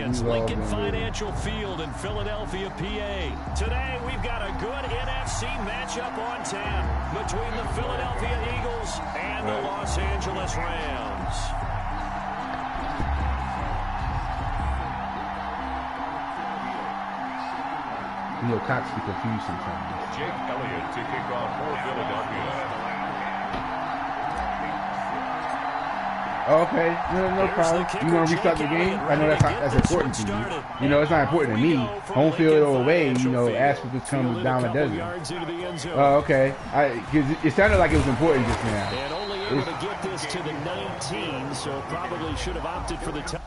It's Lincoln Financial Field in Philadelphia, PA. Today, we've got a good NFC matchup on tap between the Philadelphia Eagles and the Los Angeles Rams. You know, cops get confused sometimes. Jake Elliott to kick off for Philadelphia. Okay, no problem. You want to restart the game? I know that's important to you. You know, it's not important to me. Home field or away, you know, Ashford just comes down a dozen. Oh, okay. It sounded like it was important just now. And only able to get this to the 19, so probably should have opted for the time.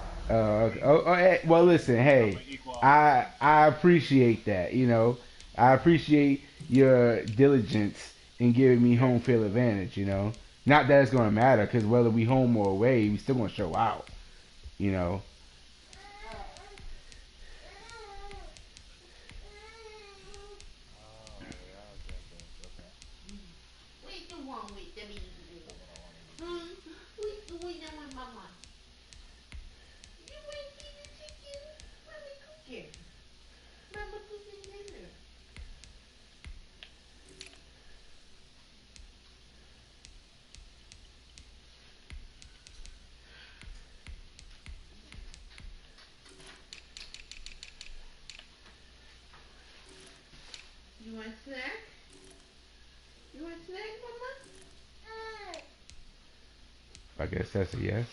Well, listen, hey, I appreciate that. You know, I appreciate your diligence in giving me home field advantage. You know. Not that it's going to matter, because whether we home or away, we still going to show out, you know. You want snack? You want snack, Mama? I guess that's a yes.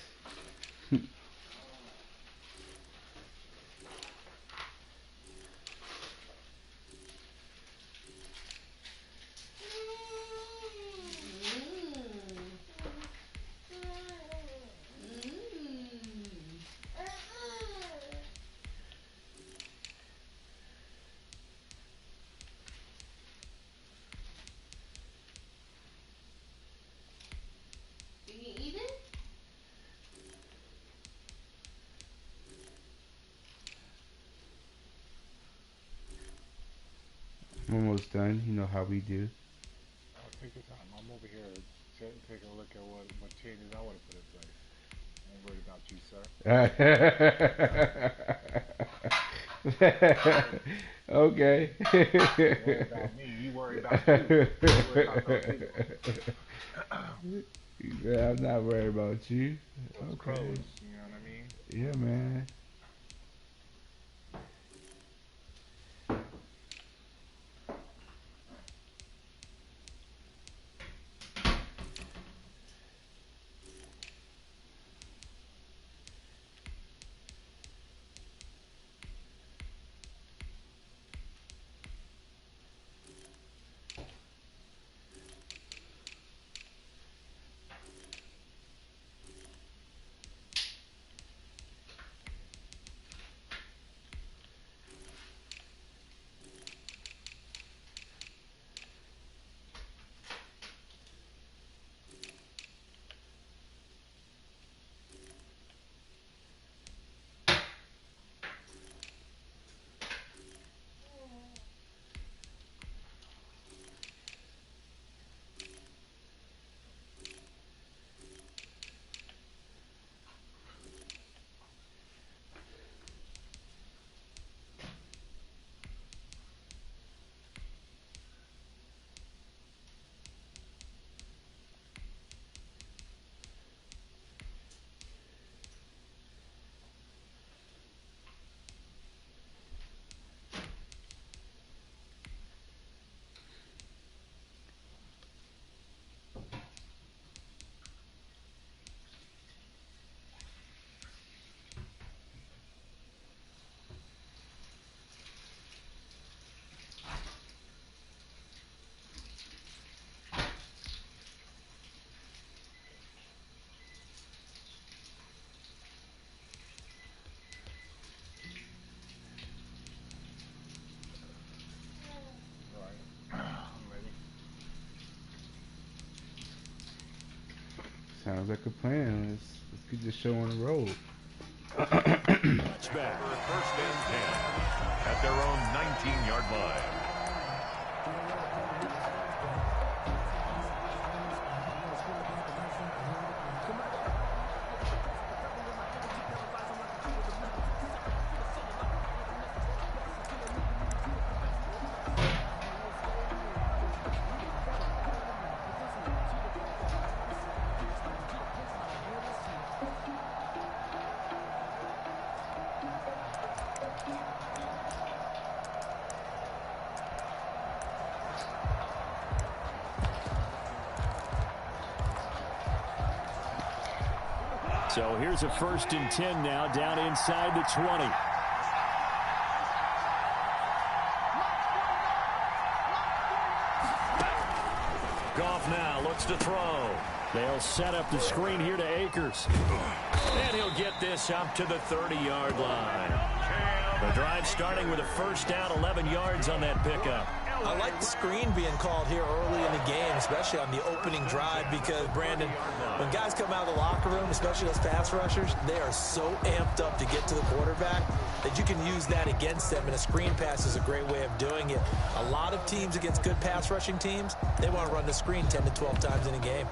I'm almost done. You know how we do. Take your time. I'm over here taking a look at what changes I want to put in place. I ain't worried about you, sir. Okay. You worry about me. You worry about you. Yeah, I'm not worried about you. Those Okay. crows, you know what I mean? Yeah, man. Sounds like a plan. Let's get this show on the road. Touchback. First and 10 at their own 19-yard line. So here's a 1st and 10 now, down inside the 20. Goff now looks to throw. They'll set up the screen here to Akers. And he'll get this up to the 30-yard line. The drive starting with a 1st down, 11 yards on that pickup. I like the screen being called here early in the game, especially on the opening drive, because, Brandon, when guys come out of the locker room, especially those pass rushers, they are so amped up to get to the quarterback that you can use that against them, and a screen pass is a great way of doing it. A lot of teams against good pass rushing teams, they want to run the screen 10 to 12 times in a game.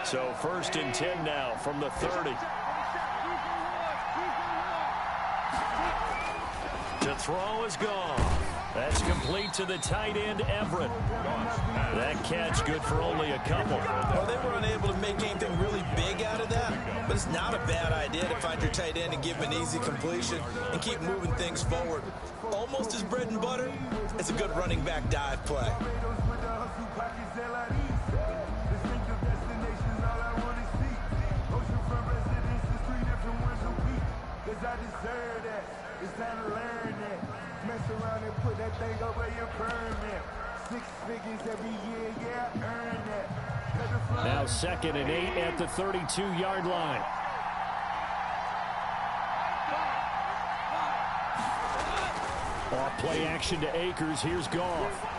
So 1st and 10 now from the 30. To throw is gone. That's complete to the tight end, Everett. That catch good for only a couple. Well, they were unable to make anything really big out of that, but it's not a bad idea to find your tight end and give him an easy completion and keep moving things forward. Almost his bread and butter, it's a good running back dive play. I deserve that. It's time to learn that. Mess around and put that thing over your permit. 6 figures every year, yeah, earn that. Now 2nd and 8 at the 32-yard line. Off play action to Akers. Here's Goff.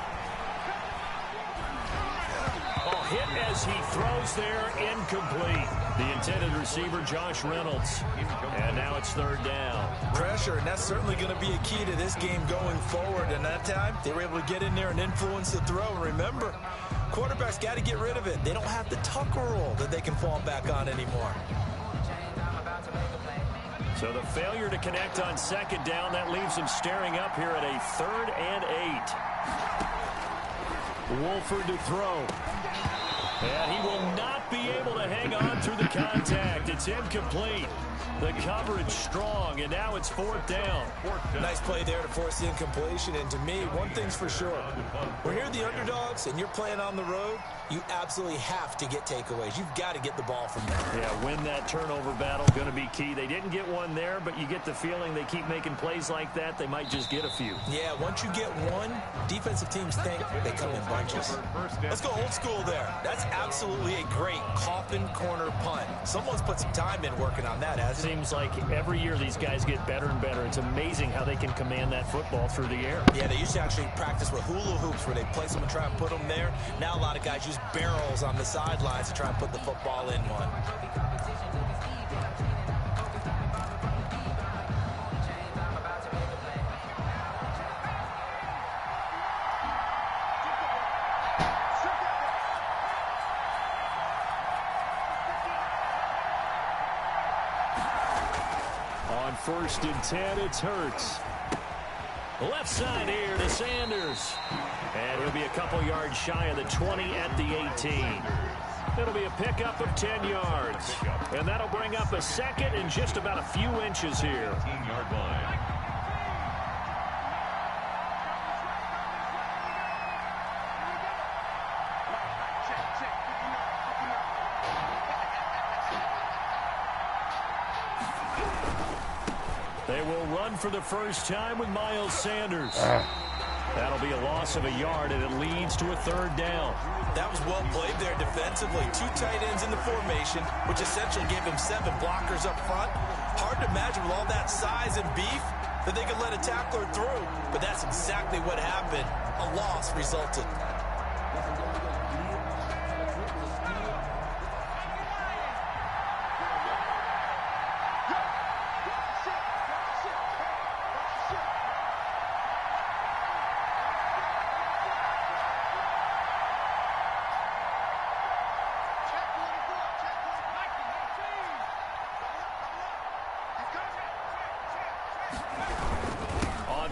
Hit as he throws there, incomplete. The intended receiver, Josh Reynolds. And now it's 3rd down. Pressure, and that's certainly going to be a key to this game going forward. And that time, they were able to get in there and influence the throw. And remember, quarterbacks got to get rid of it. They don't have the tuck roll that they can fall back on anymore. So the failure to connect on 2nd down, that leaves him staring up here at a 3rd and 8. Wolford to throw. And he will not be able to hang on through the contact. It's incomplete. The coverage strong, and now it's 4th down. Nice play there to force the incompletion. And to me, one thing's for sure. When you're the underdogs and you're playing on the road, you absolutely have to get takeaways. You've got to get the ball from them. Yeah, win that turnover battle, going to be key. They didn't get one there, but you get the feeling they keep making plays like that, they might just get a few. Yeah, once you get one, defensive teams think they come in bunches. Let's go old school there. That's absolutely a great coffin corner punt. Someone's put some time in working on that, hasn't it? Seems like every year these guys get better and better. It's amazing how they can command that football through the air. Yeah, they used to actually practice with hula hoops where they place them and try and put them there. Now a lot of guys use barrels on the sidelines to try and put the football in one. On 1st and 10, it's Hurts. Left side here to Sanders. And he'll be a couple yards shy of the 20 at the 18. It'll be a pickup of 10 yards. And that'll bring up a 2nd and just about a few inches here. 18-yard line. They will run for the first time with Miles Sanders. That'll be a loss of a yard, and it leads to a 3rd down. That was well played there defensively. 2 tight ends in the formation, which essentially gave him 7 blockers up front. Hard to imagine with all that size and beef that they could let a tackler through. But that's exactly what happened. A loss resulted.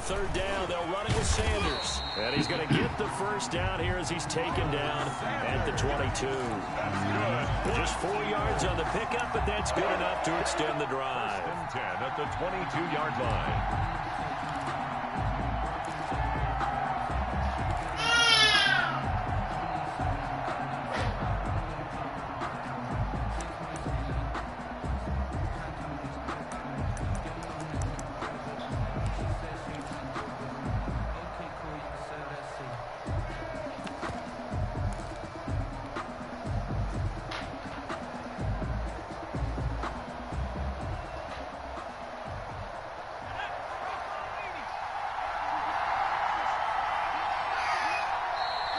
third down. They'll run it with Sanders. And he's going to get the first down here as he's taken down at the 22. Just 4 yards on the pickup, but that's good enough to extend the drive. 10 at the 22-yard line.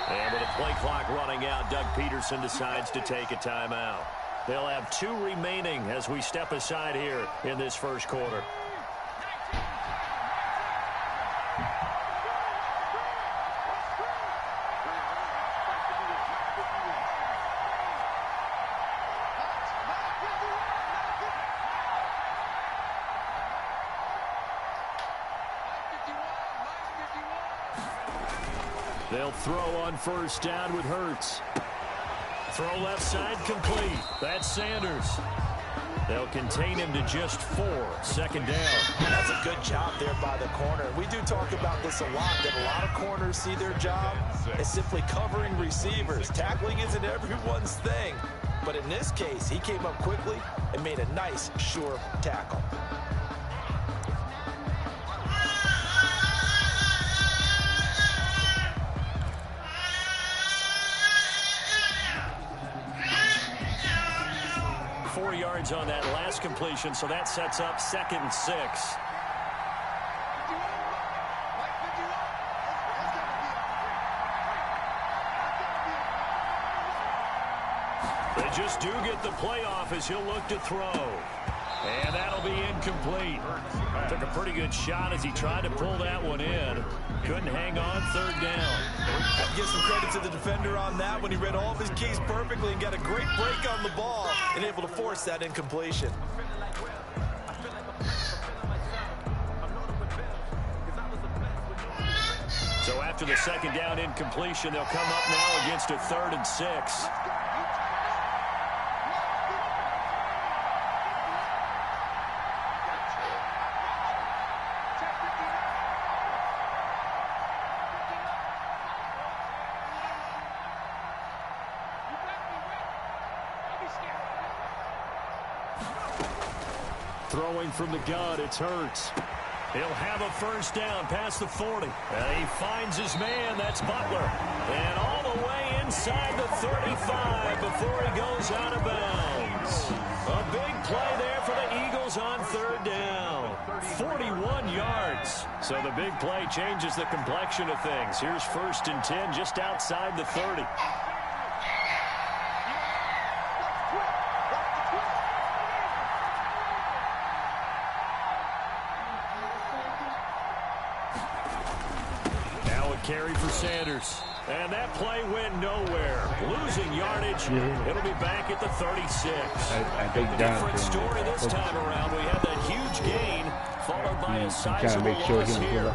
And with a play clock running out, Doug Peterson decides to take a timeout. They'll have 2 remaining as we step aside here in this first quarter. They'll throw on first down with Hurts. Throw left side complete. That's Sanders. They'll contain him to just 4. Second down. That's a good job there by the corner. We do talk about this a lot, that a lot of corners see their job as simply covering receivers. Tackling isn't everyone's thing. But in this case, he came up quickly and made a nice, sure tackle. On that last completion, so that sets up 2nd and 6. They just do get the playoff as he'll look to throw. And that'll be incomplete. Took a pretty good shot as he tried to pull that one in. Couldn't hang on, 3rd down. I'd give some credit to the defender on that when he read all of his keys perfectly and got a great break on the ball and able to force that incompletion. So after the 2nd down incompletion, they'll come up now against a 3rd and 6. Throwing from the gun, it's Hurts. He'll have a first down past the 40. And he finds his man, that's Butler. And all the way inside the 35 before he goes out of bounds. A big play there for the Eagles on 3rd down. 41 yards. So the big play changes the complexion of things. Here's 1st and 10 just outside the 30. Carry for Sanders. And that play went nowhere. Losing yardage. It'll be back at the 36. I think different story this time around. We had that huge gain followed by a sizable loss here.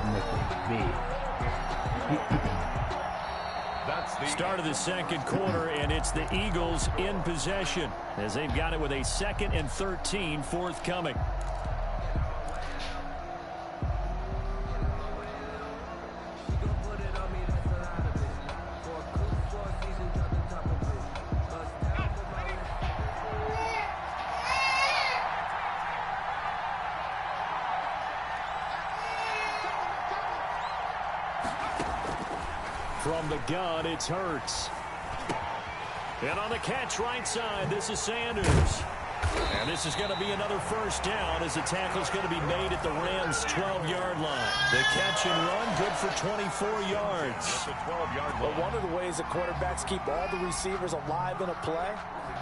Start of the 2nd quarter, and it's the Eagles in possession as they've got it with a 2nd and 13 forthcoming. From the gun, it's Hurts. And on the catch right side, this is Sanders. And this is going to be another first down as the tackle's going to be made at the Rams' 12-yard line. The catch and run, good for 24 yards. Well, one of the ways that quarterbacks keep all the receivers alive in a play,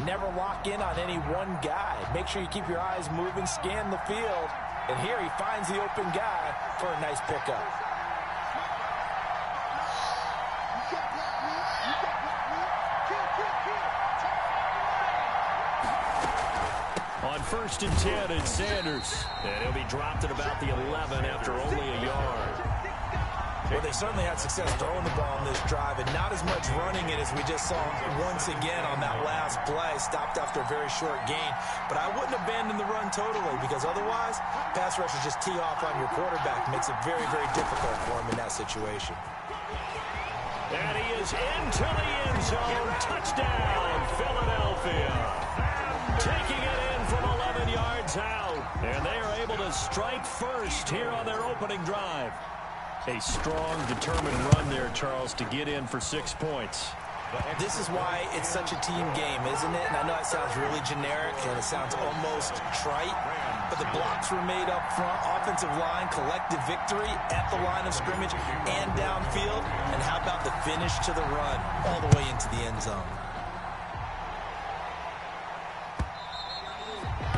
never lock in on any one guy. Make sure you keep your eyes moving, scan the field. And here he finds the open guy for a nice pickup. On 1st and 10, it's Sanders. And he'll be dropped at about the 11 after only a yard. Well, they certainly had success throwing the ball on this drive and not as much running it as we just saw once again on that last play. Stopped after a very short gain. But I wouldn't abandon the run totally because otherwise, pass rushers just tee off on your quarterback. Makes it very, very difficult for him in that situation. And he is into the end zone. Touchdown, Philadelphia. Taking it in from 11 yards out. And they are able to strike first here on their opening drive. A strong, determined run there, Charles, to get in for 6 points. This is why it's such a team game, isn't it? And I know it sounds really generic and it sounds almost trite, but the blocks were made up front, offensive line, collective victory at the line of scrimmage and downfield. And how about the finish to the run all the way into the end zone?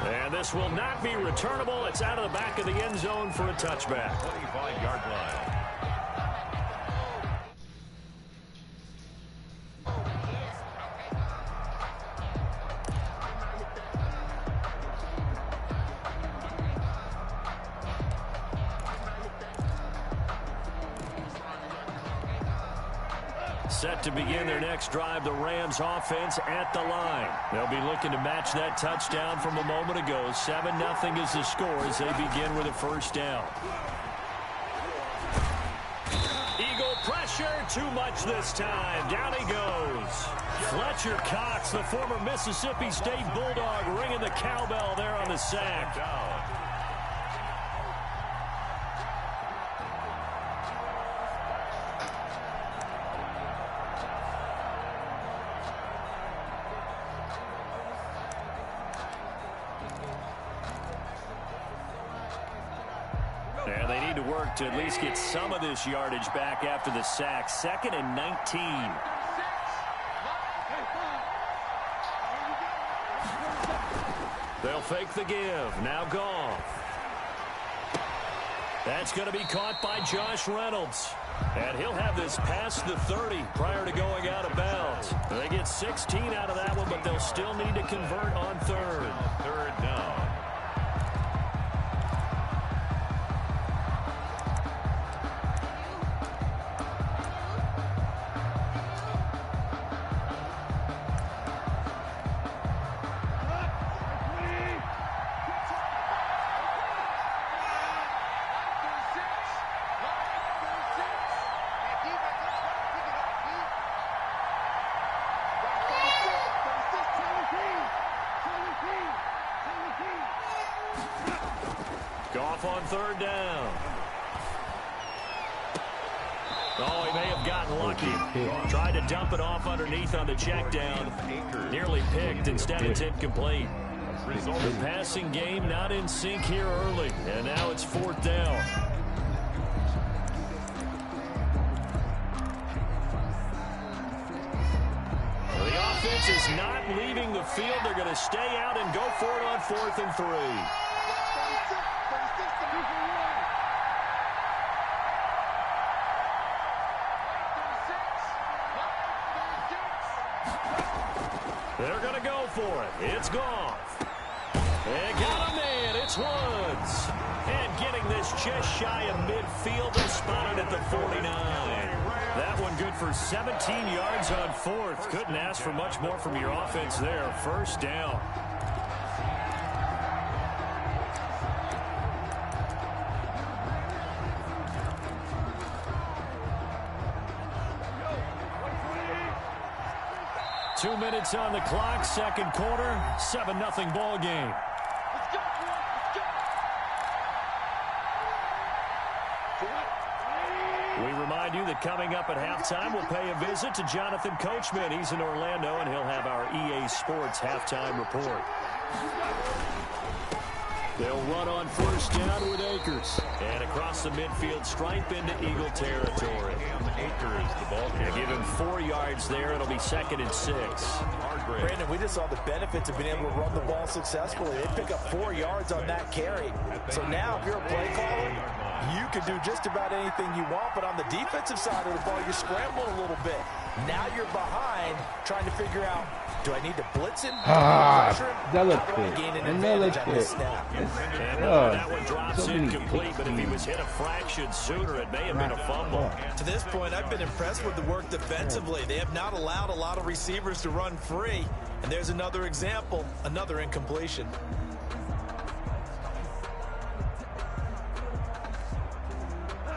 And this will not be returnable. It's out of the back of the end zone for a touchback. 25-yard line. Set to begin their next drive, the Rams offense at the line. They'll be looking to match that touchdown from a moment ago. 7-0 is the score as they begin with a first down. Eagle pressure, too much this time. Down he goes. Fletcher Cox, the former Mississippi State Bulldog, ringing the cowbell there on the sack. And they need to work to at least get some of this yardage back after the sack. 2nd and 19. They'll fake the give. Now Goff. That's going to be caught by Josh Reynolds. And he'll have this past the 30 prior to going out of bounds. They get 16 out of that one, but they'll still need to convert on third. Third down. Goff on third down. Oh, he may have gotten lucky. Tried to dump it off underneath on the check down. Nearly picked. Instead, it's incomplete. The passing game not in sync here early. And now it's 4th down. The offense is not leaving the field. They're going to stay out and go for it on 4th and 3. They're going to go for it. It's Goff. They got him in. It's Woods. And getting this just shy of midfield. They spotted at the 49. That one good for 17 yards on 4th. Couldn't ask for much more from your offense there. First down. Two minutes on the clock, second quarter, 7-0 ball game. We remind you that coming up at halftime, we'll pay a visit to Jonathan Coachman. He's in Orlando, and he'll have our EA Sports halftime report. They'll run on first down with Akers. And across the midfield stripe into Eagle territory. Akers, the ball carrier. Give him 4 yards there. It'll be 2nd and 6. Brandon, we just saw the benefits of being able to run the ball successfully. They pick up 4 yards on that carry. So now if you're a play caller, you can do just about anything you want. But on the defensive side of the ball, you're scrambling a little bit. Now you're behind trying to figure out Do I need to blitz him? Another pick. Gain an Another advantage on this pick. snap. That one drops so many incomplete, but if he was hit a fraction sooner, it may have been a fumble. To this point, I've been impressed with the work defensively. They have not allowed a lot of receivers to run free. And there's another example, another incompletion.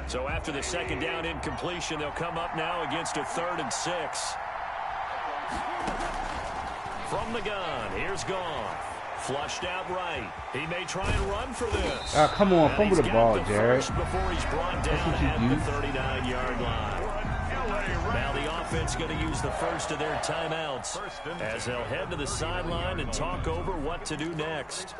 So after the second down incompletion, they'll come up now against a 3rd and 6. From the gun, here's Goff. Flushed out right. He may try and run for this. Come on, fumble the ball, Jared. Before he's brought down at the 39-yard line. Now the offense going to use the first of their timeouts as they'll head to the sideline and talk over what to do next.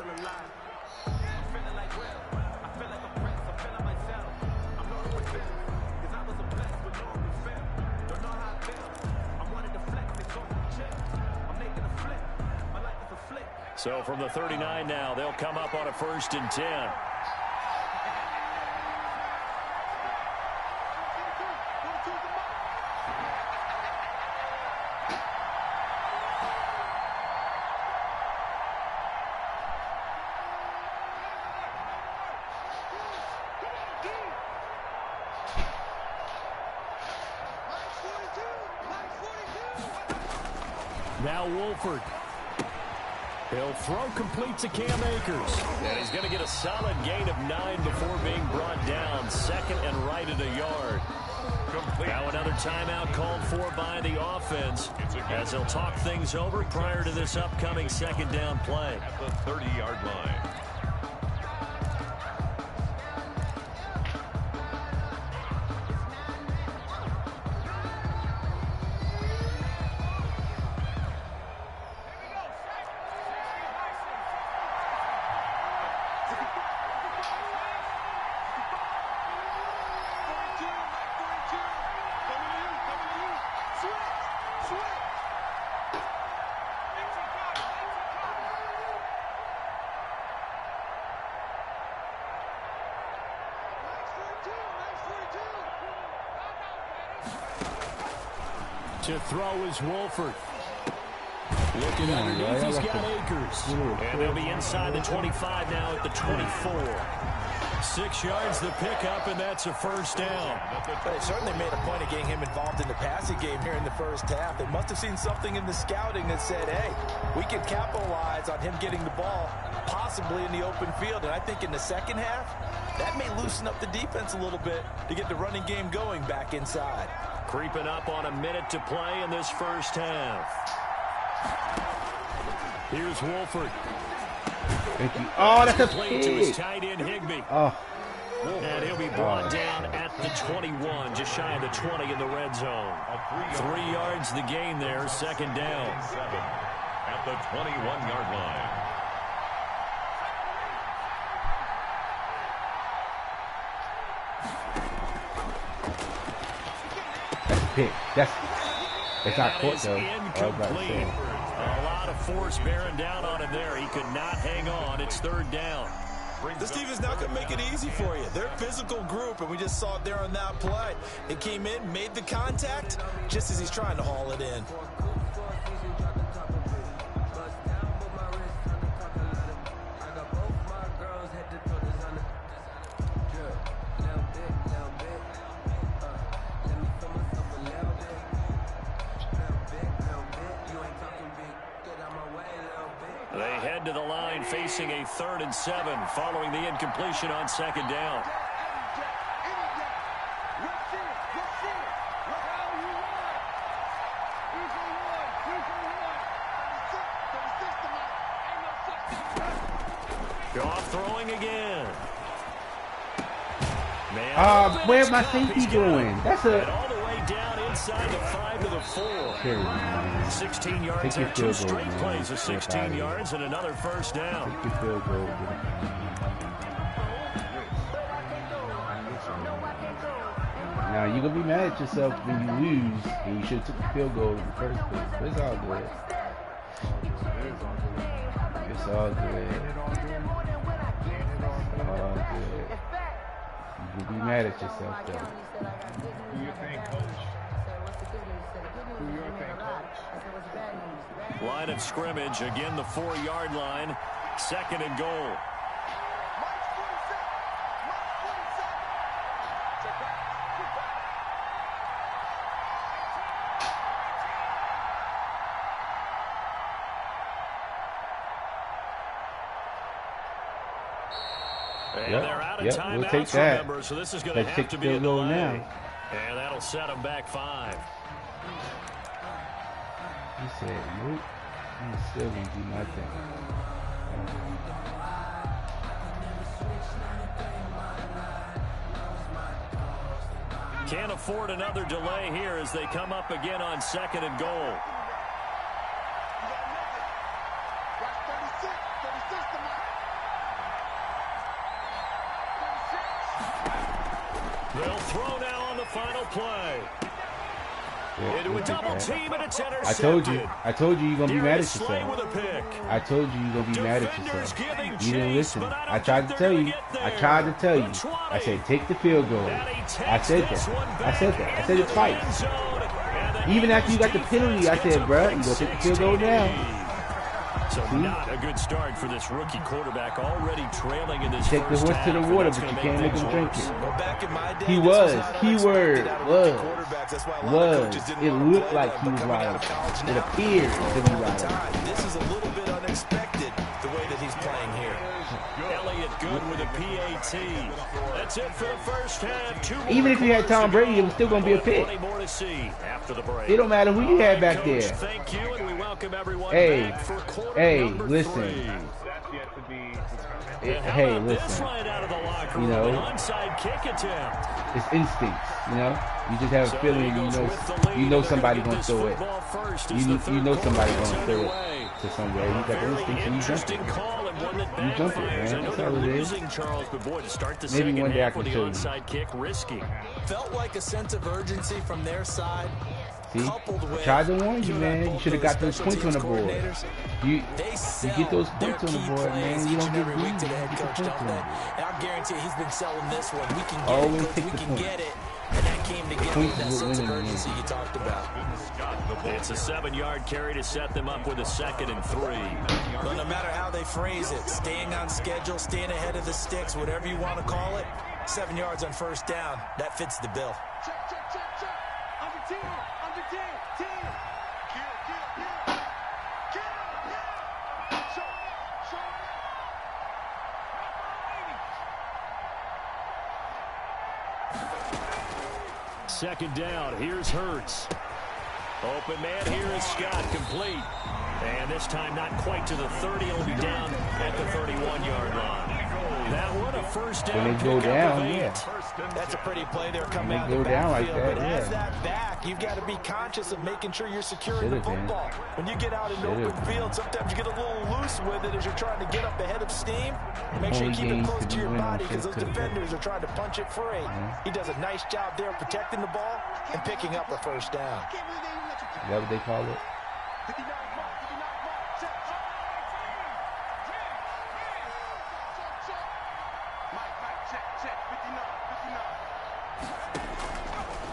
So from the 39 now, they'll come up on a 1st and 10. Now Wolford. He'll throw complete to Cam Akers. And he's going to get a solid gain of 9 before being brought down. 2nd and right at a yard. Now another timeout called for by the offense as they'll talk things over prior to this upcoming 2nd down play. At the 30-yard line. To throw is Wolford. Looking underneath, he's got Akers. And they'll be inside the 25 now at the 24. 6 yards the pickup, and that's a 1st down. They certainly made a point of getting him involved in the passing game here in the first half. They must have seen something in the scouting that said, hey, we can capitalize on him getting the ball, possibly in the open field. And I think in the second half, that may loosen up the defense a little bit to get the running game going back inside. Creeping up on a minute to play in this first half. Here's Wolford. Thank you. Oh, that's a Complete to his pick. tight end, Higbee. Oh, And he'll be brought down at the 21, just shy of the 20 in the red zone. 3 yards the gain there, 2nd down. 7 at the 21-yard line. that's a pick. It's not That caught is though. I was about to incomplete. say. A lot of force bearing down on him there. He could not hang on. It's 3rd down. This team is not going to make it easy for you. They're a physical group, and we just saw it there on that play. It came in, made the contact, just as he's trying to haul it in. They head to the line facing a 3rd and 7 following the incompletion on 2nd down. Goff throwing again. Man, Where's my safety going? That's and a all the way down inside the 5 to the 4. carry, man. 16 yards Take your there, 2 field goal, straight man. plays of Get 16 out of here. yards and another 1st down. Take your field goal. Now you're gonna be mad at yourself when you lose, and you should have took the field goal in the first place. But it's all good. It's all good. All good. You can be mad at yourself though. Who you think, Coach? Who you think, coach? Line of scrimmage, again the 4-yard line. 2nd and goal. And they're out of timeouts, we'll take that. remember, so this is going to have to be a delay. Now. And that'll set them back 5. He said, nope, I'm still going to do my thing. Can't afford another delay here as they come up again on 2nd and goal. They'll throw now on the final play. Into a double team, and it's intercepted. I told you you're going to be mad at yourself. With a pick. I told you you're going to be mad at yourself. You didn't listen. I tried to tell you. I said, take the field goal. I said that. it twice. Even after you got the penalty, I said, bro, you going to take the field goal now. So not a good start for this rookie quarterback, already trailing in this Take the first horse to the half, water, but you can't make him drink it. Well, back in my day, Keyword, was. It looked like he was riding. It appeared to be riding. This is a little bit unexpected, the way that he's playing here. Elliott good with a PAT. That's it for the first half. Even if you had Tom Brady, it was still going to be a pick. More to see after the break. It don't matter who you had back there. Thank you, and we welcome everyone back for quarter number listen. 3. Hey, listen. Right out of the locker room, an onside kick attempt. It's instincts, you know. You just have a feeling, you know somebody gonna throw it. You know somebody gonna throw it to somewhere. You got the instincts and you jump it. You jump it, man. That's all it is. Maybe one day I can show you. Kick risky. Felt like a sense of urgency from their side. See, I tried to warn you, man. You should have got those points on the board. You get those points on the board, man. You don't get greedy. You get the points on the board. And I guarantee he's been selling this one. We can get always it, take we the can points. get it. And that came together with that sense of urgency you talked about. It's a 7-yard carry to set them up with a 2nd and 3. But no matter how they phrase it, staying on schedule, staying ahead of the sticks, whatever you want to call it, 7 yards on first down, that fits the bill. Second down, here's Hurts. Open man, here is Scott, complete. And this time not quite to the 30, he'll be down at the 31-yard line. That one, a first down. When they go down, yeah. That's a pretty play there coming out of the backfield. Like that, but as that back, you've got to be conscious of making sure you're securing the football. When you get out in the open field, sometimes you get a little loose with it as you're trying to get up ahead of steam. Make sure you keep it close to your body because those defenders are trying to punch it free. He does a nice job there protecting the ball and picking up a first down. Is that what they call it?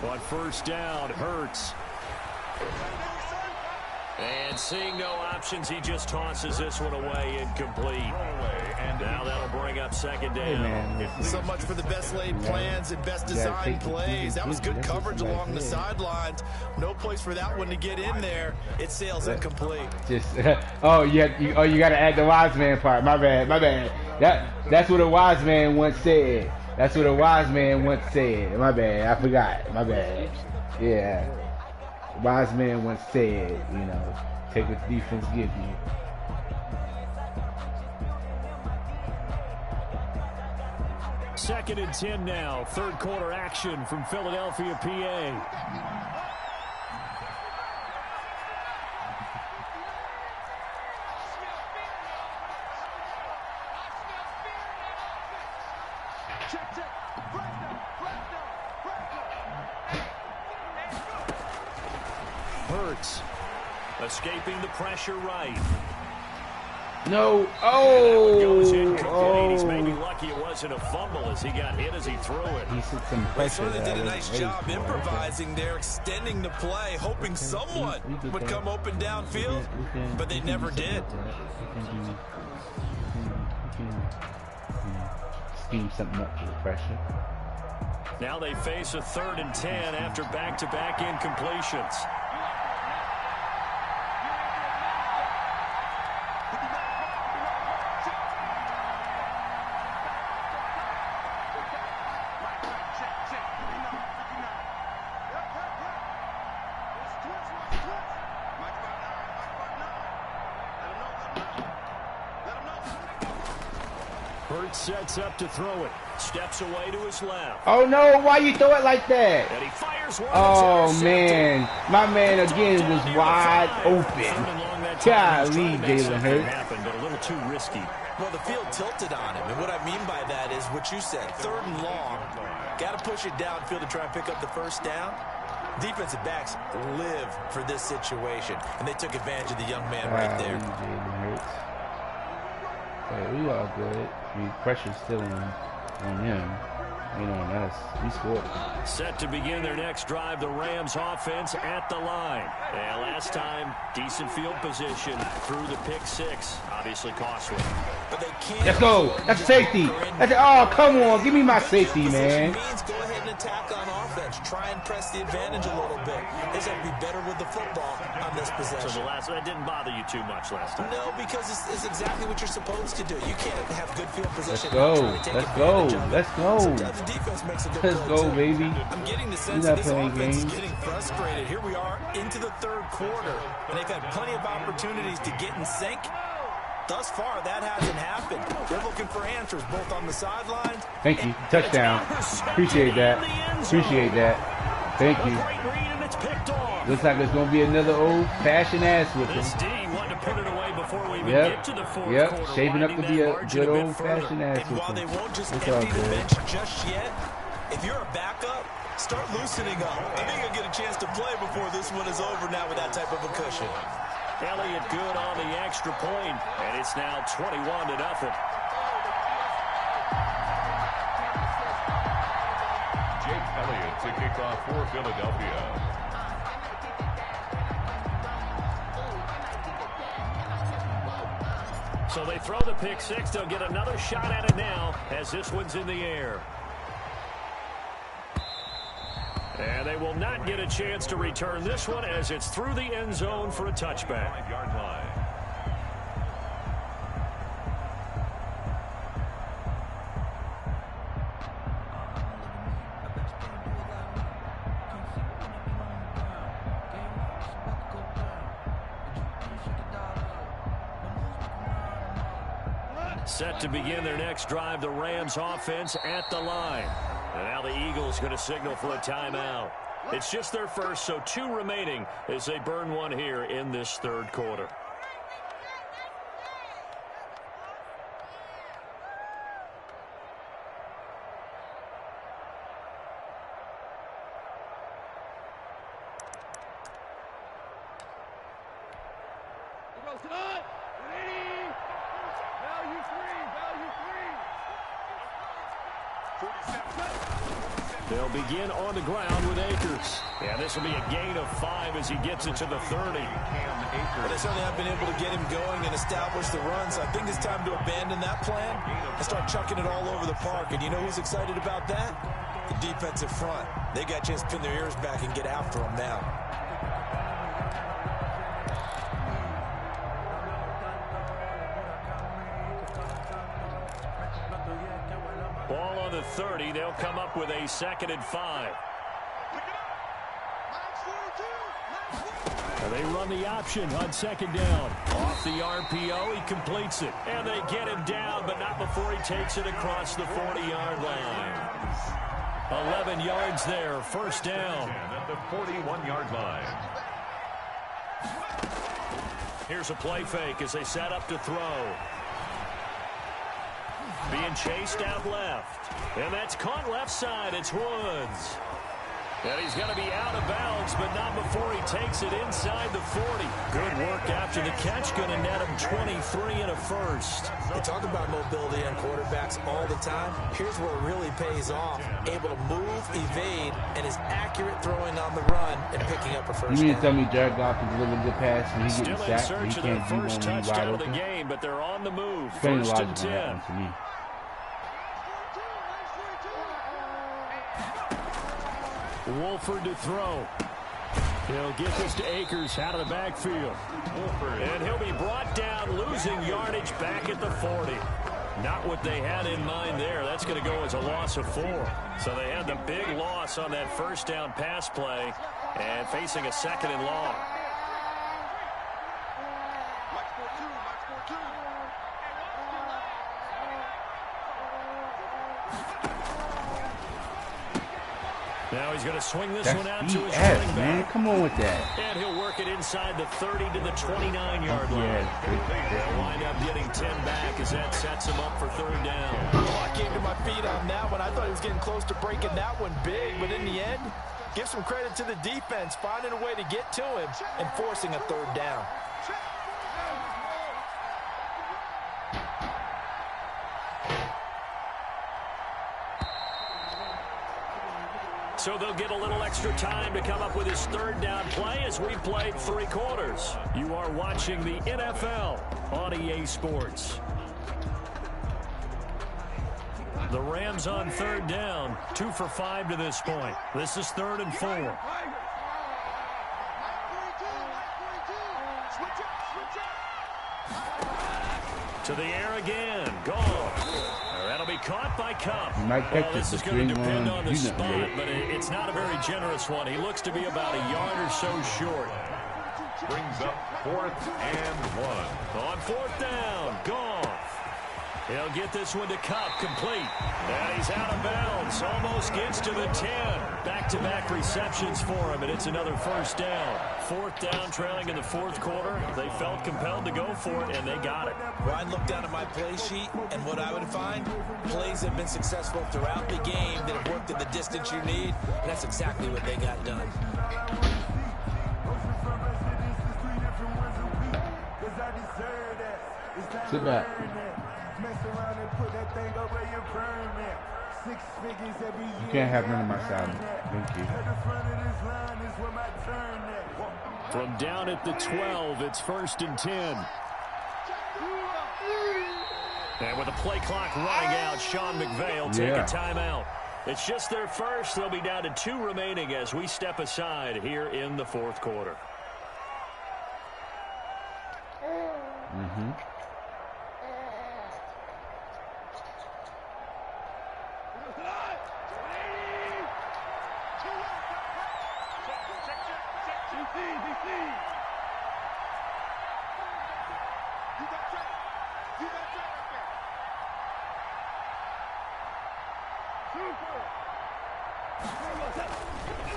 On first down, Hurts. And seeing no options, he just tosses this one away, incomplete. And now that'll bring up second down. So much for the best laid plans and best designed plays. That was good coverage along the sidelines. No place for that one to get in there. It sails incomplete. Just you got to add the wise man part. My bad. That's what a wise man once said. My bad. I forgot. My bad. Yeah. Wise man once said, take what the defense gives you. Second and 10 now. Third quarter action from Philadelphia, PA. Hurts escaping the pressure right. No. He's maybe lucky lucky it wasn't a fumble as he got hit as he threw it. He set some They pressure certainly that did a I nice wasn't job ready for. improvising there, extending the play, hoping someone would come open downfield, but they never did. Scheme something up for the pressure. Now they face a 3rd and 10 after back-to-back incompletions. Sets up to throw it. Steps away to his left. Oh no, why you throw it like that? And he fires one. Oh man, my man again was wide open. Golly, Jalen Hurts. Happened, but a little too risky. Well, the field tilted on him, and what I mean by that is what you said, 3rd and long. Got to push it downfield to try and pick up the first down. Defensive backs live for this situation, and they took advantage of the young man right there. Jalen Hurts. Hey, we all good. I mean, pressure's still on him. Ain't on us. We scored. Set to begin their next drive, the Rams offense at the line. And last time, decent field position through the pick 6. Obviously costly. But they can't. Let's go. That's safety. Oh, come on. Give me my safety, man. Means go ahead and attack on offense. Try and press the advantage a little bit. They just have to be better with the football on this possession. So that didn't bother you too much last time? No, because it's exactly what you're supposed to do. You can't have good field position. Let's go. Let's go. Sometimes the defense makes a good Let's go, baby. I'm getting the sense that this offense is getting frustrated. Here we are into the 3rd quarter, and they've had plenty of opportunities to get in sync. Thus far, that hasn't happened. They're looking for answers both on the sidelines. Thank you. Touchdown. Appreciate that. Appreciate that. Thank you. Looks like it's going to be another old-fashioned ass whipping. This D wanted to put it away before we even get to the 4th quarter. Shaping up to be a good old-fashioned ass whipping. And while they won't just empty the bench just yet, if you're a backup, start loosening up. I think you'll get a chance to play before this one is over now with that type of a cushion. Elliott good on the extra point, and it's now 21-0. Jake Elliott to kick off for Philadelphia. So they throw the pick 6. They'll get another shot at it now as this one's in the air. And they will not get a chance to return this one as it's through the end zone for a touchback. 5-yard line. Set to begin their next drive, the Rams offense at the line. And now the Eagles going to signal for a timeout. It's just their first, so 2 remaining as they burn one here in this 3rd quarter. They'll begin on the ground with Akers. Yeah, this will be a gain of 5 as he gets it to the 30. But they certainly have been able to get him going and establish the run, so I think it's time to abandon that plan and start chucking it all over the park. And you know who's excited about that? The defensive front. They got a chance to pin their ears back and get after him now. Ball on the 30. They'll come up with a 2nd and 5. And they run the option on 2nd down. Off the RPO, he completes it. And they get him down, but not before he takes it across the 40-yard line. 11 yards there, 1st down. At the 41-yard line. Here's a play fake as they set up to throw. Being chased out left. And that's caught left side. It's Woods. And he's going to be out of bounds, but not before he takes it inside the 40. Good work after the catch. Going to net him 23 and a first. They talk about mobility on quarterbacks all the time. Here's where it really pays off. Able to move, evade, and is accurate throwing on the run and picking up a first down. You mean to tell me Jared Goff can deliver a good pass and he's getting Still in sacked and search he of their can't do one first when he's wide touchdown of the open? game, but they're on the move. Explain the First and logic on 10. that one to me. Wolford to throw. He'll get this to Akers out of the backfield. And he'll be brought down, losing yardage back at the 40. Not what they had in mind there. That's going to go as a loss of 4. So they had the big loss on that first down pass play and facing a second and long. Now he's going to swing this one out to his running back. Man, come on with that. And he'll work it inside the 30 to the 29-yard line. Yeah, They'll wind up getting 10 back as that sets him up for third down. Oh, I came to my feet on that one. I thought he was getting close to breaking that one big, but in the end, give some credit to the defense, finding a way to get to him and forcing a third down. So they'll get a little extra time to come up with his third down play as we played 3 quarters. You are watching the NFL on EA Sports. The Rams on third down, 2 for 5 to this point. This is 3rd and 4. To the air again, gone. That'll be caught by Cup. Well, this is going to depend on the spot, but it's not a very generous one. He looks to be about a yard or so short. Brings up 4th and 1. On 4th down, Goff. He'll get this one to Cup, complete. And he's out of bounds, almost gets to the 10. Back-to-back receptions for him, and it's another first down. 4th down, trailing in the 4th quarter. They felt compelled to go for it, and they got it. Ryan looked down at my play sheet, and what I would find, plays have been successful throughout the game that have worked at the distance you need, and that's exactly what they got done. Sit back. You can't have none of my salad. Thank you. From down at the 12, it's 1st and 10. And with the play clock running out, Sean McVay will take a timeout. It's just their first. They'll be down to 2 remaining as we step aside here in the 4th quarter.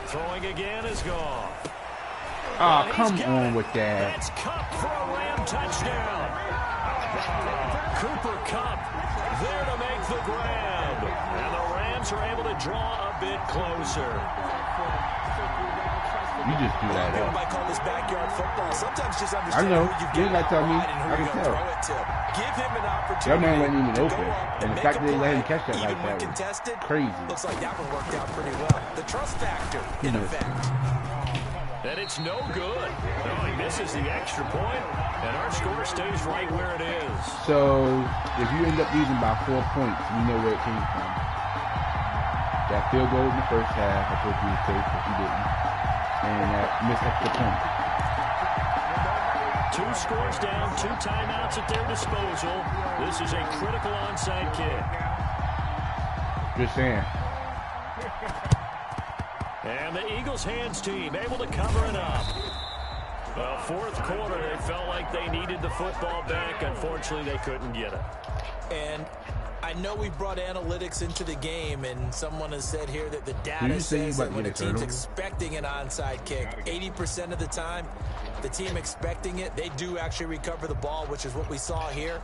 Throwing again is gone. Oh, come on with that. That's Cup for a Ram touchdown. Cooper Kupp there to make the grab. And the Rams are able to draw a bit closer. You just do that People up. might call this backyard football. Sometimes just I understand know. who you've You got ain't gotta tell me. wide and who I you're can going to tell. throw it to. Give him an Y'all opportunity man wasn't even to open. go up And the make fact a that they let him play, catch that even like when that was contested, crazy. looks like that one worked out pretty well. The trust factor in effect. And it's no good. No, he misses the extra point, and our score stays right where it is. So, if you end up losing by 4 points, you know where it came from. That field goal in the first half, I told you to take if you didn't. And that missed extra point. 2 scores down, 2 timeouts at their disposal. This is a critical onside kick. Just saying. And the Eagles hands team able to cover it up. Well, 4th quarter, they felt like they needed the football back. Unfortunately, they couldn't get it. And I know we brought analytics into the game, and someone has said here that the data says that when a team's expecting an onside kick, 80% of the time, the team expecting it, they do actually recover the ball, which is what we saw here.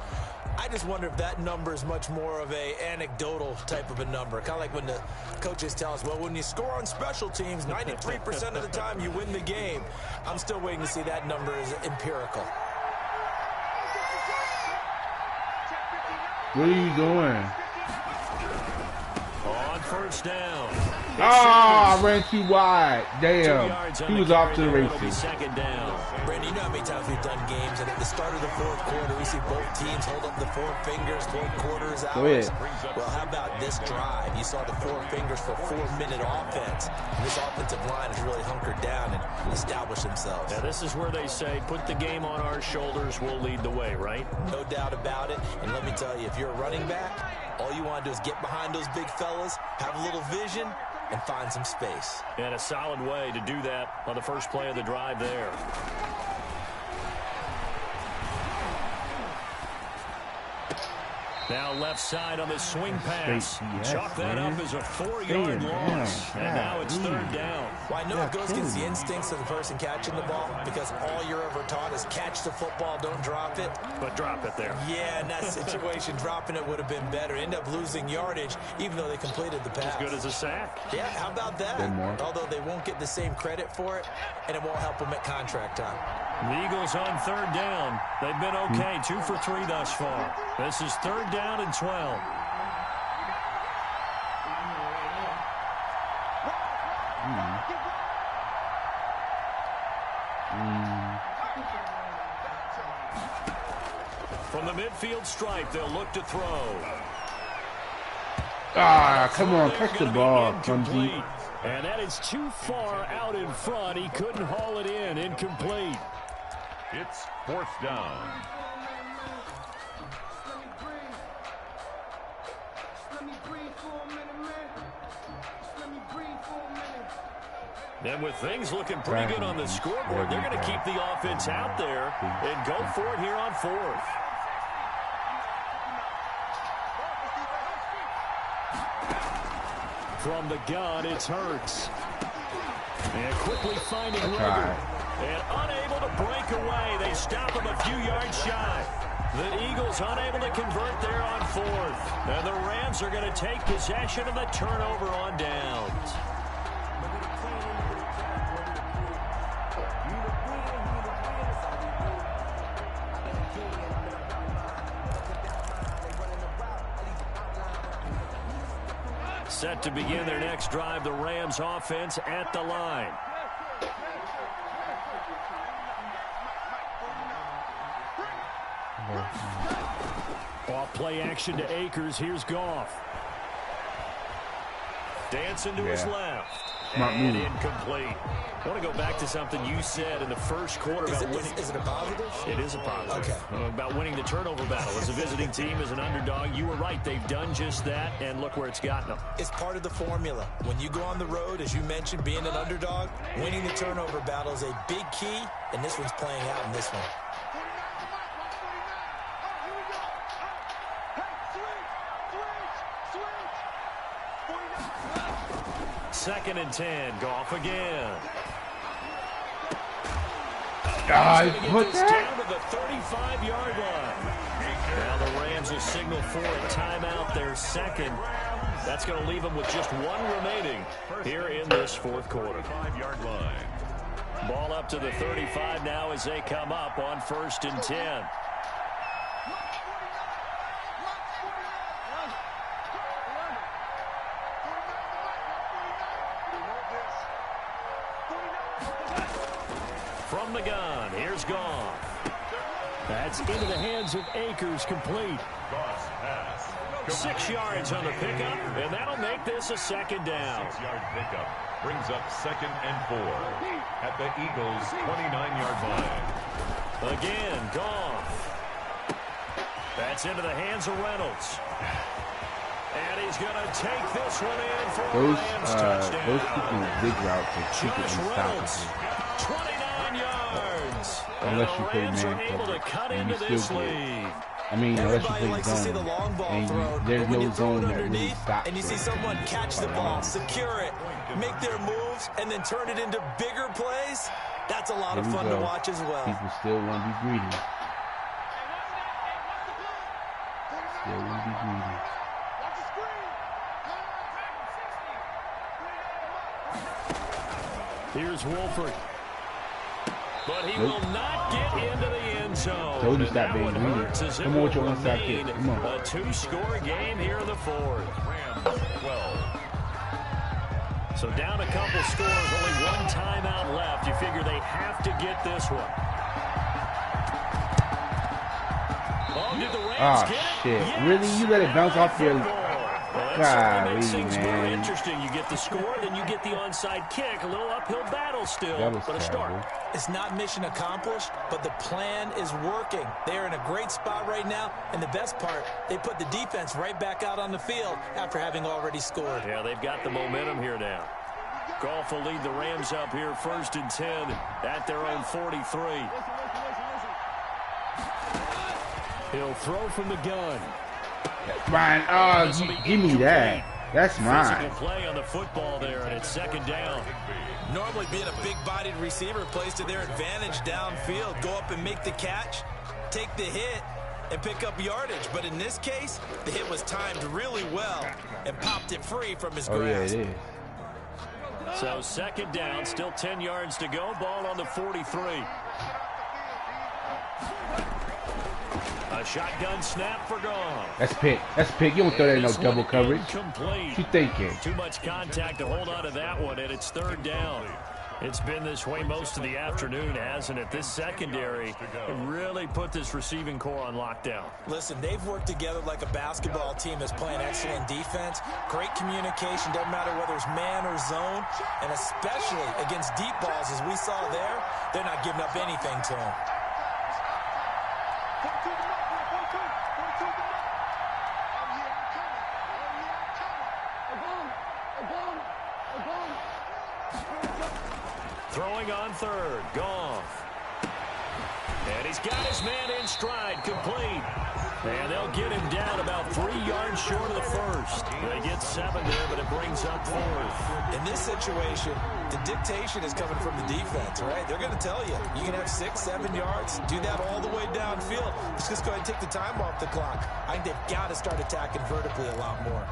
I just wonder if that number is much more of a anecdotal type of a number. Kind of like when the coaches tell us, well, when you score on special teams, 93% of the time you win the game. I'm still waiting to see that number as empirical. What are you doing? On first down. Oh, I ran too wide. Damn. He was off to the races. Second down. Brandon, you know how many times we've done games, and at the start of the fourth quarter, we see both teams hold up the four fingers, fourth quarter is ours. Well, how about this drive? You saw the four fingers for 4-minute offense. And this offensive line has really hunkered down and established themselves. Yeah, this is where they say, put the game on our shoulders, we'll lead the way, right? No doubt about it. And let me tell you, if you're a running back, all you want to do is get behind those big fellas, have a little vision, and find some space. And a solid way to do that on the first play of the drive there. Now left side on the swing pass. Chalk that up as a 4-yard loss. And now it's third down. Well, I know it goes against the instincts of the person catching the ball because all you're ever taught is catch the football, don't drop it. But drop it there. Yeah, in that situation, dropping it would have been better. End up losing yardage, even though they completed the pass. As good as a sack. Yeah, how about that? Although they won't get the same credit for it, and it won't help them at contract time. The Eagles on third down. They've been okay, 2 for 3 thus far. This is third down and 12. From the midfield stripe, they'll look to throw. Ah, come on, catch the ball, clumsy. And that is too far out in front. He couldn't haul it in. Incomplete. It's fourth down. And with things looking pretty good on the scoreboard, they're going to keep the offense out there and go for it here on fourth. From the gun, it's Hurts. And quickly finding Rigger. And unable to break away. They stop him a few yards shy. The Eagles unable to convert there on fourth. And the Rams are going to take possession of the turnover on downs. Set to begin their next drive, the Rams offense at the line. Off play action to Akers. Here's Goff. Dancing to his left. And incomplete. I want to go back to something you said in the first quarter about winning. Is it a positive? It is a positive. Okay. About winning the turnover battle. As a visiting team, as an underdog, you were right. They've done just that, and look where it's gotten them. It's part of the formula. When you go on the road, as you mentioned, being an underdog, winning the turnover battle is a big key, and this one's playing out in this one. Second and 10. Goff again. Put that down to the 35-yard line. Now the Rams will signal for a timeout, their second. That's going to leave them with just one remaining here in this fourth quarter. 5-yard line. Ball up to the 35 now as they come up on first and 10. From the gun, here's Goff. That's into the hands of Akers, complete. 6 yards on the pickup, and that'll make this a second down. 6-yard pickup brings up second and 4 at the Eagles' 29-yard line. Again, Goff. That's into the hands of Reynolds. And he's going to take this one in for a Rams touchdown. Those kicking big routes are super unstoppable. 29 yards. Unless you play Rams are man able to coverage, cut and into you this still lead. I mean, unless you Everybody play likes to see the zone, long ball and thrown, there's but when no you throw zone it that really underneath stops and you see it. someone catch the ball, secure it, make their moves, and then turn it into bigger plays, that's a lot of fun to watch as well. People still want to be greedy. Still want to be greedy. Here's Wolford. But he will not get into the end zone. Told you And stop that being one greedy. hurts as it Come on with will your onside remain kick. Come on. a two-score game here in the fourth. Rams 12. So down a couple scores, only one timeout left. You figure they have to get this one. Oh, did the Rams get it? Shit. Yes. Really? You let it bounce off your... Well, that certainly makes Golly, things more man. interesting. You get the score, then you get the onside kick. A little uphill battle still, That was but a start. terrible. It's not mission accomplished, but the plan is working. They're in a great spot right now, and the best part, they put the defense right back out on the field after having already scored. Yeah, they've got the momentum here now. Goff will lead the Rams up here 1st and 10 at their own 43. He'll throw from the gun. Mine. Oh, give me that. That's mine. Physical play on the football there, and it's 2nd down. Normally being a big-bodied receiver plays to their advantage downfield. Go up and make the catch, take the hit, and pick up yardage. But in this case, the hit was timed really well and popped it free from his grasp. Oh, yeah, it is. So 2nd down, still 10 yards to go. Ball on the 43. A shotgun snap for Goff. That's pick. That's pick. You don't throw that in no double coverage. Incomplete. What you thinking? Too much contact to hold on to that one, and it's 3rd down. It's been this way most of the afternoon, hasn't it? This secondary really put this receiving core on lockdown. Listen, they've worked together like a basketball team that's playing excellent defense. Great communication, doesn't matter whether it's man or zone. And especially against deep balls, as we saw there, they're not giving up anything to them. Throwing on 3rd, Goff. And he's got his man in stride, complete. And they'll get him down about 3 yards short of the 1st. They get 7 there, but it brings up 4th. In this situation, the dictation is coming from the defense, right? They're going to tell you, you can have 6, 7 yards, do that all the way downfield. Let's just go ahead and take the time off the clock. I think they've got to start attacking vertically a lot more.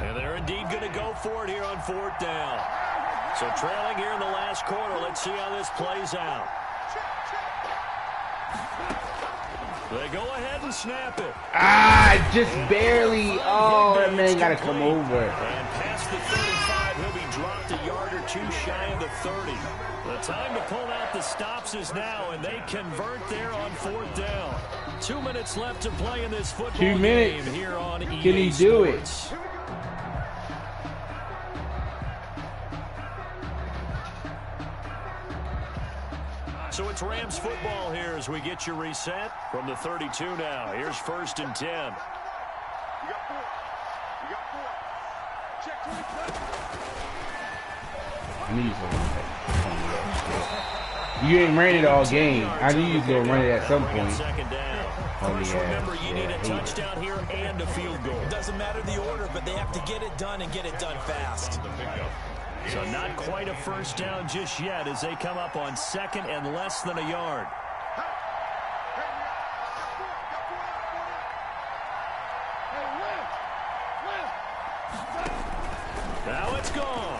And they're indeed going to go for it here on 4th down. So trailing here in the last quarter. Let's see how this plays out. They go ahead and snap it. Just barely. Oh, that man got to come over. And past the 35, he'll be dropped a yard or 2 shy of the 30. The time to pull out the stops is now, and they convert there on 4th down. 2 minutes left to play in this football 2 minutes. game here on EA Can he do Sports. it? So it's Rams football here as we get you reset from the 32 now. Here's 1st and 10. I knew you was gonna run that. You ain't ran it all game. I knew you was gonna run it at some point. 2nd down. First, remember, you need a touchdown here and a field goal. Doesn't matter the order, but they have to get it done and get it done fast. So not quite a 1st down just yet as they come up on 2nd and less than a yard. Now it's gone.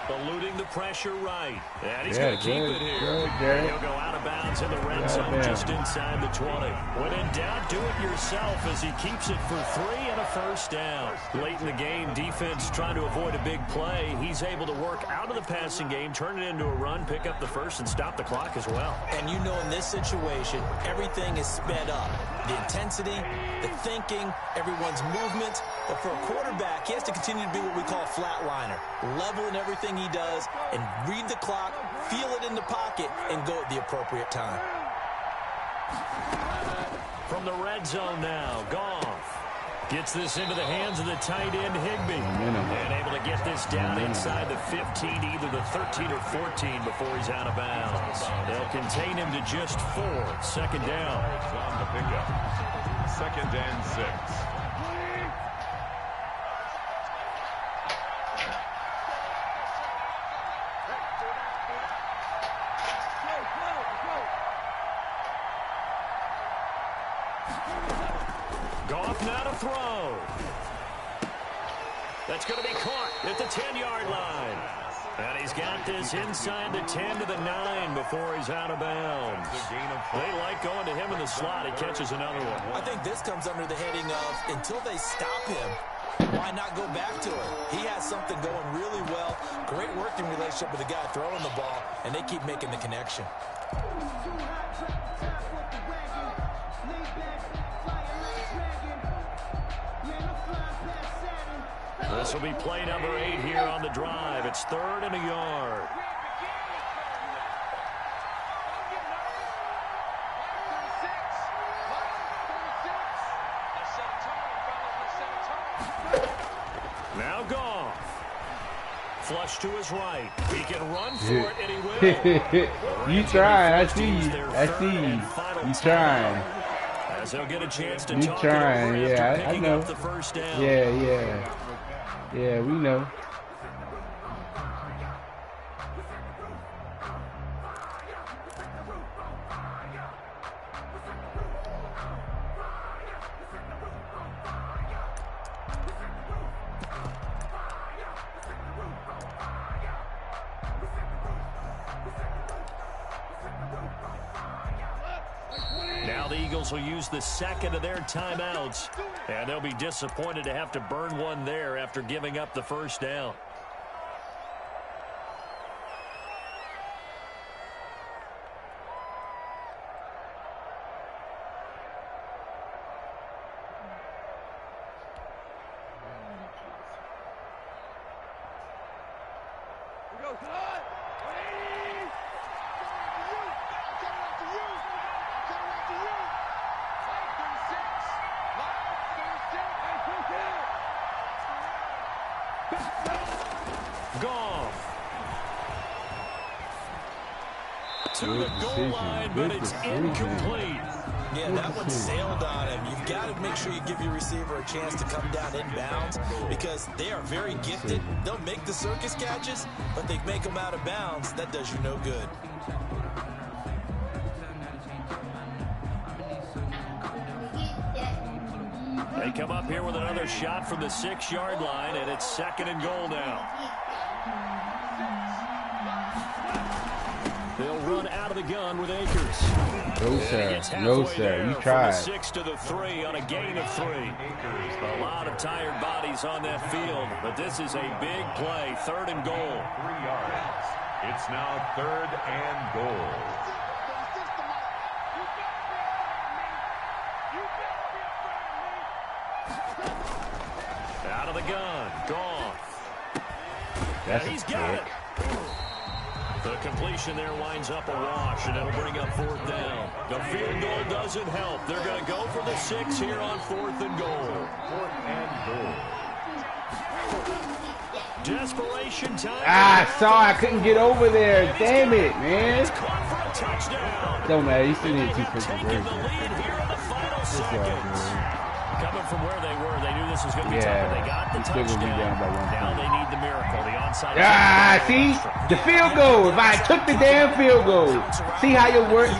Eluding the pressure right. And he's going to keep it here. And he'll go out of bounds in the red zone just inside the 20. When in doubt, do it yourself as he keeps it for 3 and a 1st down. Late in the game, defense trying to avoid a big play. He's able to work out of the passing game, turn it into a run, pick up the 1st, and stop the clock as well. And you know in this situation, everything is sped up. The intensity, the thinking, everyone's movement. But for a quarterback, he has to continue to be what we call a flatliner. Level in everything he does and read the clock, feel it in the pocket, and go at the appropriate time. From the red zone now, Goff. Gets this into the hands of the tight end, Higbee. And able to get this down inside the 15, either the 13 or 14 before he's out of bounds. They'll contain him to just 4. Second down. On the pickup. 2nd and 6. Goff now to throw. That's going to be caught at the 10-yard line. And he's got this inside the 10 to the 9 before he's out of bounds. They like going to him in the slot. He catches another one. I think this comes under the heading of until they stop him, why not go back to it? He has something going really well. Great working relationship with the guy throwing the ball, and they keep making the connection. This will be play number 8 here on the drive. It's 3rd and a yard. Now Goff. Flush to his right. He can run for it, and he will. You trying. I see you. I see you. You trying. As he'll get a chance to You talk trying. it over after Yeah, I picking know. up the first down. Yeah. Yeah, we know. Now the Eagles will use the second of their timeouts, and they'll be disappointed to have to burn one there after giving up the first down. Goff to the goal line, but it's incomplete. Yeah, that one sailed on him. You've got to make sure you give your receiver a chance to come down inbounds because they are very gifted. They'll make the circus catches, but they make them out of bounds. That does you no good. They come up here with another shot from the 6-yard line, and it's 2nd and goal now. They'll run out of the gun with Akers. No, sir. No, sir. You tried. 6 to the 3 on a gain of 3. A lot of tired bodies on that field, but this is a big play. 3rd and goal. 3 yards. It's now 3rd and goal. Out of the gun. Goff. That's He's got it. The completion there winds up a wash, and it'll bring up 4th down. The field goal doesn't help. They're going to go for the 6 here on 4th and goal. 4th and goal. Desperation time. I saw I couldn't get over there. Damn it, man. It's caught for a touchdown. Don't matter. You still need two Taking freaking the breaks. lead here in the final seconds. Coming from where they were, they knew this was going to be Yeah, tough, but they got the it's still gonna be touchdown. down by 1 Now point. they need the miracle. The onside. See the field goal. If I took the damn field goal, see how your work.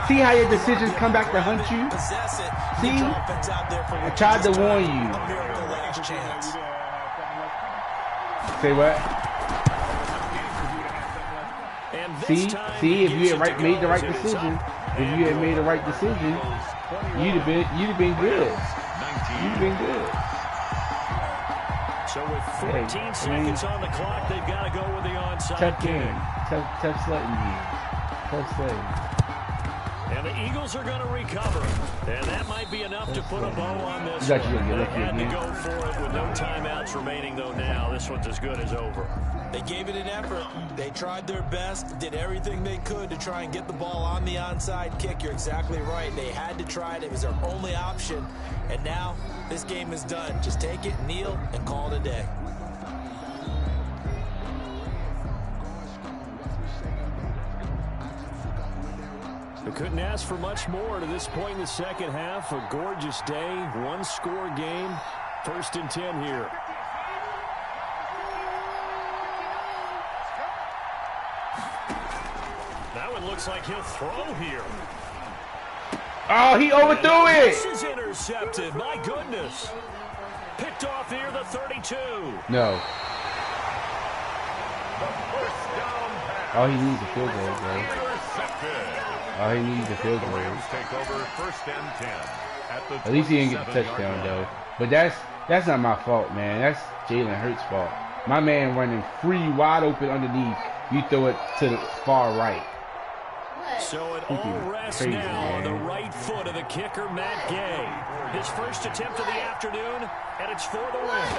See how your decisions come back to hunt you. Possess it. See, Get your offense out there for I what tried to you just warn done. you. A miracle last chance. Say what? And this See, time see, he if you gets had it to made the go right as it is decision, up if you had made the right decision, you'd have been good. You'd have been good. So with 14 seconds on the clock, they've got to go with the onside Tough kick. game, tough sledding game, tough sledding. And the Eagles are going to recover. And that might be enough to put a bow on this one. They had to go for it with no timeouts remaining, though, now. This one's as good as over. They gave it an effort. They tried their best, did everything they could to try and get the ball on the onside kick. You're exactly right. They had to try it. It was their only option. And now this game is done. Just take it, kneel, and call it a day. They couldn't ask for much more to this point in the second half. A gorgeous day, one-score game. 1st and 10 here. That one looks like he'll throw here. Oh, he overthrew it. This is intercepted. My goodness. Picked off near the 32. No. The first down pass. All he needs is a field goal, bro. Intercepted. All he needs is a field The goal. Rams take over 1st and 10 at the At least he didn't get the 27-yard touchdown, line. though. But that's not my fault, man. That's Jalen Hurts' fault. My man running free, wide open underneath. You throw it to the far right. So it all rests Crazy, now on the man. right foot of the kicker, Matt Gay. His first attempt of the afternoon, and it's for the win.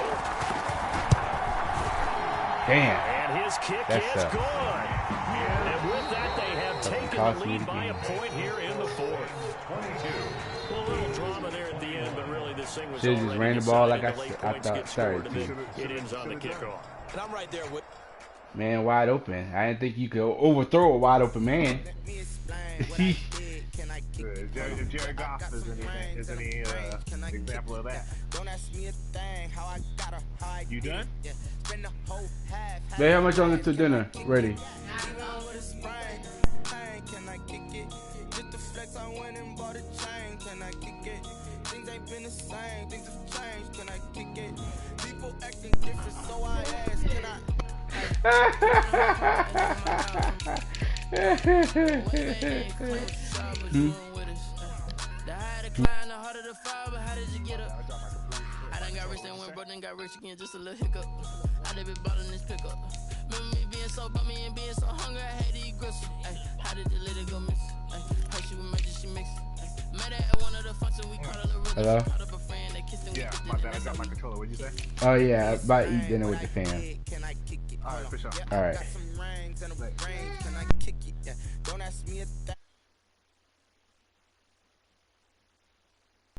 Damn. And his kick That's is tough. good. And with that, they have taken cost the me lead the by a game. point here in the 4th. 22. A little drama there at the end, but really this thing was Should've just already ran the ball like decided. I The late s- I points thought get started scored, and then it ends on the kickoff. And I'm right there with Man, wide open. I didn't think you could overthrow a wide open man. Jared Goff is any example of that. You done? Man, how much on to dinner? Ready. I done got rich and went broke, then got rich again, just a little hiccup. I done been bought in this pickup. Remember me being so bummy and being so hungry, I had to eat gristle. Ay, how did the lady go miss? Ay, how she was major, she mixed. Met her at one of the functions, we caught a little rhythm. Hello? Caught up a friend, they kissed and Yeah, we my bad. I got my controller. What'd you say? Oh yeah, about to eat dinner with the fam. All right, for sure. All right. Got some rings and a range, can I kick it? Yeah. Don't ask me a